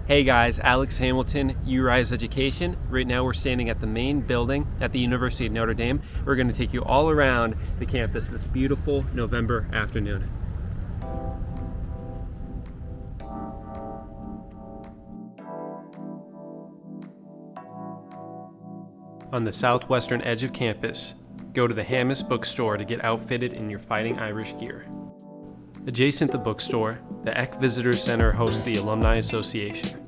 Hey guys, Alex Hamilton, YouRise Education. Right now we're standing at the main building at the University of Notre Dame. We're going to take you all around the campus this beautiful November afternoon. On the southwestern edge of campus, go to the Hammis bookstore to get outfitted in your Fighting Irish gear. Adjacent the bookstore, the Eck Visitor Center hosts the Alumni Association.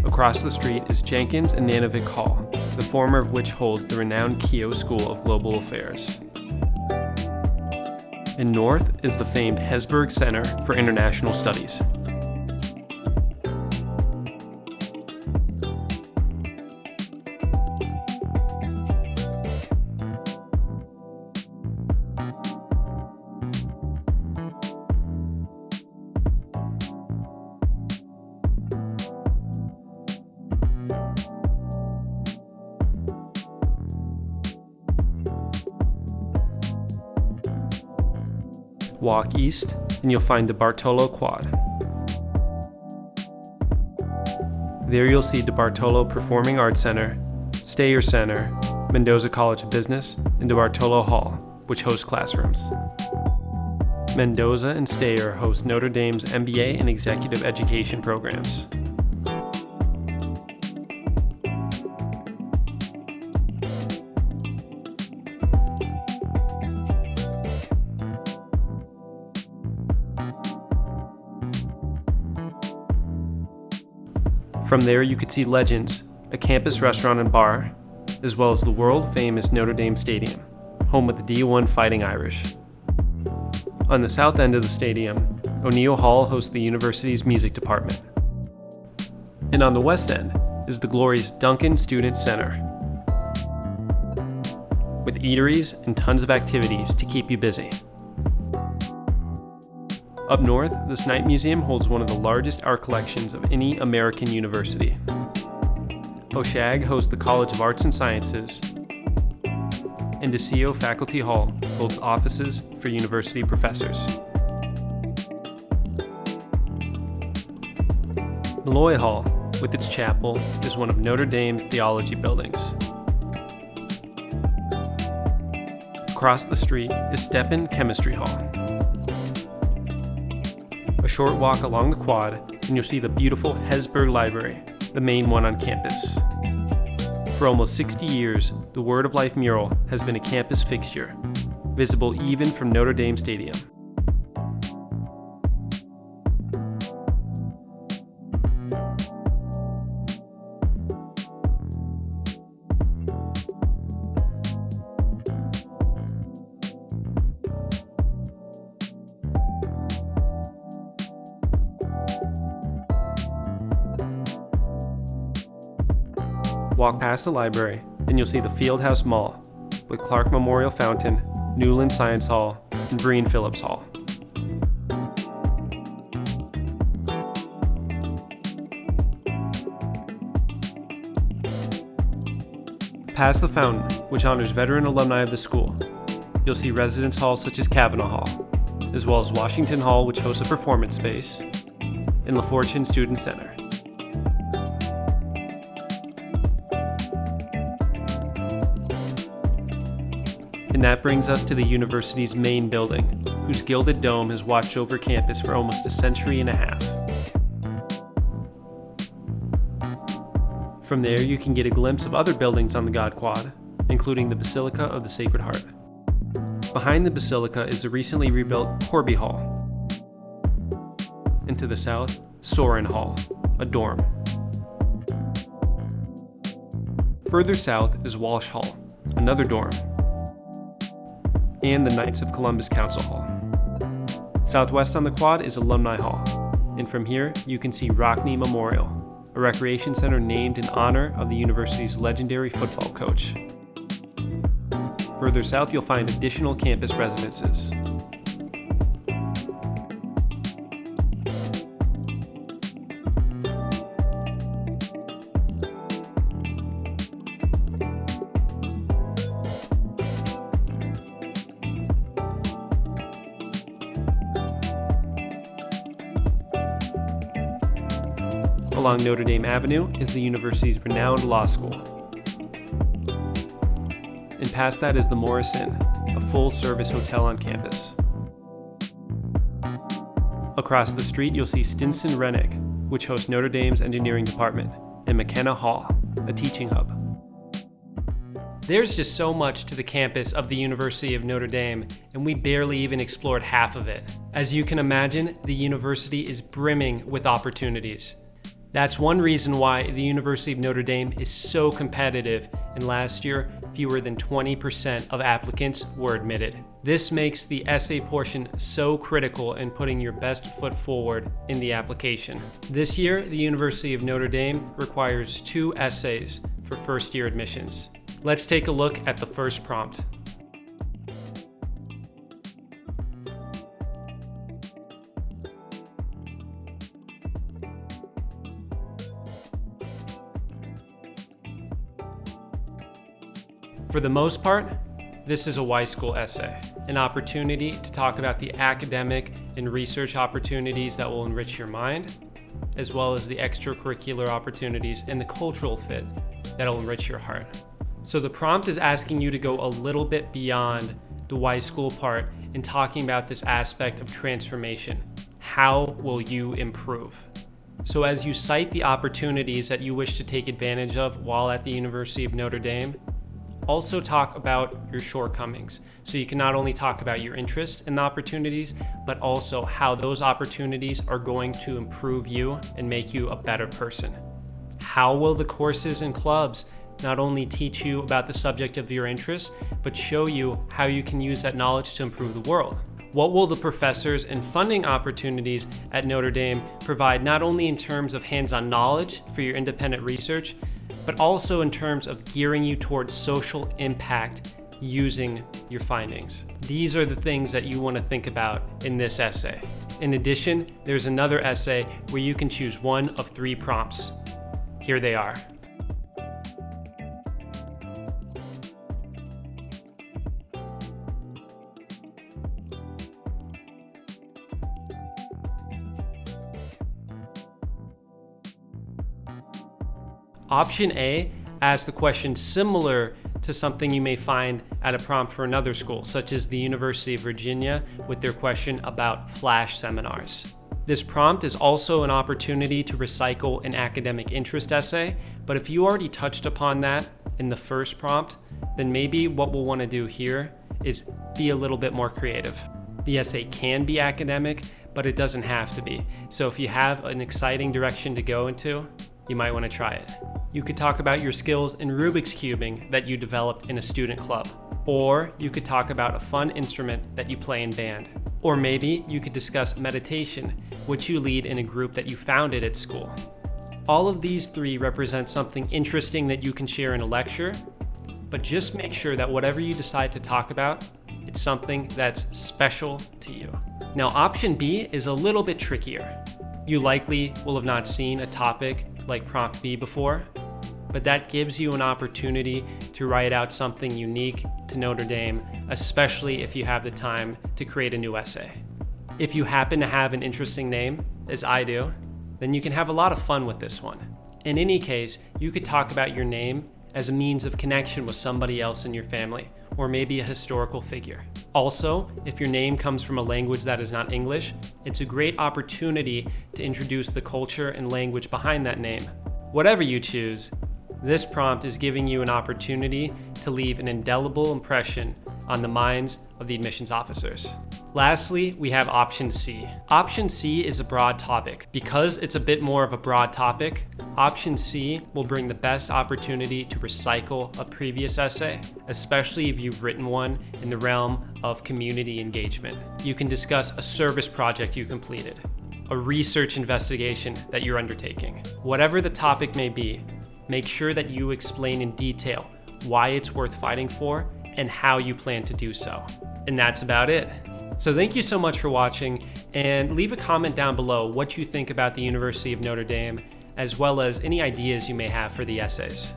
Across the street is Jenkins and Nanovic Hall, the former of which holds the renowned Keough School of Global Affairs. And north is the famed Hesburgh Center for International Studies. Walk east, and you'll find DeBartolo Quad. There you'll see DeBartolo Performing Arts Center, Stayer Center, Mendoza College of Business, and DeBartolo Hall, which hosts classrooms. Mendoza and Stayer host Notre Dame's MBA and Executive Education programs. From there you could see Legends, a campus restaurant and bar, as well as the world-famous Notre Dame Stadium, home of the D1 Fighting Irish. On the south end of the stadium, O'Neill Hall hosts the university's music department. And on the west end is the glorious Duncan Student Center, with eateries and tons of activities to keep you busy. Up north, the Snipe Museum holds one of the largest art collections of any American university. Oshag hosts the College of Arts and Sciences, and DeCio Faculty Hall holds offices for university professors. Malloy Hall, with its chapel, is one of Notre Dame's theology buildings. Across the street is Stepan Chemistry Hall. A short walk along the quad, and you'll see the beautiful Hesburgh Library, the main one on campus. For almost 60 years, the Word of Life mural has been a campus fixture, visible even from Notre Dame Stadium. Walk past the library, and you'll see the Fieldhouse Mall, with Clark Memorial Fountain, Newland Science Hall, and Breen Phillips Hall. Past the fountain, which honors veteran alumni of the school, you'll see residence halls such as Kavanaugh Hall, as well as Washington Hall, which hosts a performance space, and LaFortune Student Center. And that brings us to the university's main building, whose gilded dome has watched over campus for almost a century and a half. From there, you can get a glimpse of other buildings on the God Quad, including the Basilica of the Sacred Heart. Behind the Basilica is the recently rebuilt Corby Hall. And to the south, Sorin Hall, a dorm. Further south is Walsh Hall, another dorm, and the Knights of Columbus Council Hall. Southwest on the quad is Alumni Hall, and from here you can see Rockney Memorial, a recreation center named in honor of the university's legendary football coach. Further south you'll find additional campus residences. along Notre Dame Avenue is the university's renowned law school. And past that is the Morris Inn, a full-service hotel on campus. Across the street, you'll see Stinson Rennick, which hosts Notre Dame's engineering department, and McKenna Hall, a teaching hub. There's just so much to the campus of the University of Notre Dame, and we barely even explored half of it. As you can imagine, the university is brimming with opportunities. That's one reason why the University of Notre Dame is so competitive, and last year, fewer than 20% of applicants were admitted. This makes the essay portion so critical in putting your best foot forward in the application. This year, the University of Notre Dame requires 2 essays for first-year admissions. Let's take a look at the first prompt. For the most part, this is a Y School essay, an opportunity to talk about the academic and research opportunities that will enrich your mind, as well as the extracurricular opportunities and the cultural fit that will enrich your heart. So the prompt is asking you to go a little bit beyond the Y School part in talking about this aspect of transformation. How will you improve? So as you cite the opportunities that you wish to take advantage of while at the University of Notre Dame, also talk about your shortcomings. So you can not only talk about your interest in the opportunities, but also how those opportunities are going to improve you and make you a better person. How will the courses and clubs not only teach you about the subject of your interest, but show you how you can use that knowledge to improve the world? What will the professors and funding opportunities at Notre Dame provide, not only in terms of hands-on knowledge for your independent research, but also in terms of gearing you towards social impact using your findings? These are the things that you want to think about in this essay. In addition, there's another essay where you can choose one of 3 prompts. Here they are. Option A asks the question similar to something you may find at a prompt for another school, such as the University of Virginia with their question about flash seminars. This prompt is also an opportunity to recycle an academic interest essay, but if you already touched upon that in the first prompt, then maybe what we'll want to do here is be a little bit more creative. The essay can be academic, but it doesn't have to be. So if you have an exciting direction to go into, you might want to try it. You could talk about your skills in Rubik's cubing that you developed in a student club. Or you could talk about a fun instrument that you play in band. Or maybe you could discuss meditation, which you lead in a group that you founded at school. All of these 3 represent something interesting that you can share in a lecture, but just make sure that whatever you decide to talk about, it's something that's special to you. Now, option B is a little bit trickier. You likely will have not seen a topic like prompt B before, but that gives you an opportunity to write out something unique to Notre Dame, especially if you have the time to create a new essay. If you happen to have an interesting name, as I do, then you can have a lot of fun with this one. In any case, you could talk about your name as a means of connection with somebody else in your family, or maybe a historical figure. Also, if your name comes from a language that is not English, it's a great opportunity to introduce the culture and language behind that name. Whatever you choose, this prompt is giving you an opportunity to leave an indelible impression on the minds of the admissions officers. Lastly, we have option C. Option C is a broad topic. Because it's a bit more of a broad topic, option C will bring the best opportunity to recycle a previous essay, especially if you've written one in the realm of community engagement. You can discuss a service project you completed, a research investigation that you're undertaking. Whatever the topic may be, make sure that you explain in detail why it's worth fighting for and how you plan to do so. And that's about it. So thank you so much for watching, and leave a comment down below what you think about the University of Notre Dame, as well as any ideas you may have for the essays.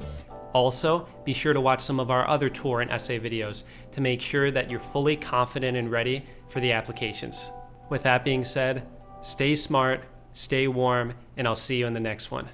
Also, be sure to watch some of our other tour and essay videos to make sure that you're fully confident and ready for the applications. With that being said, stay smart, stay warm, and I'll see you in the next one.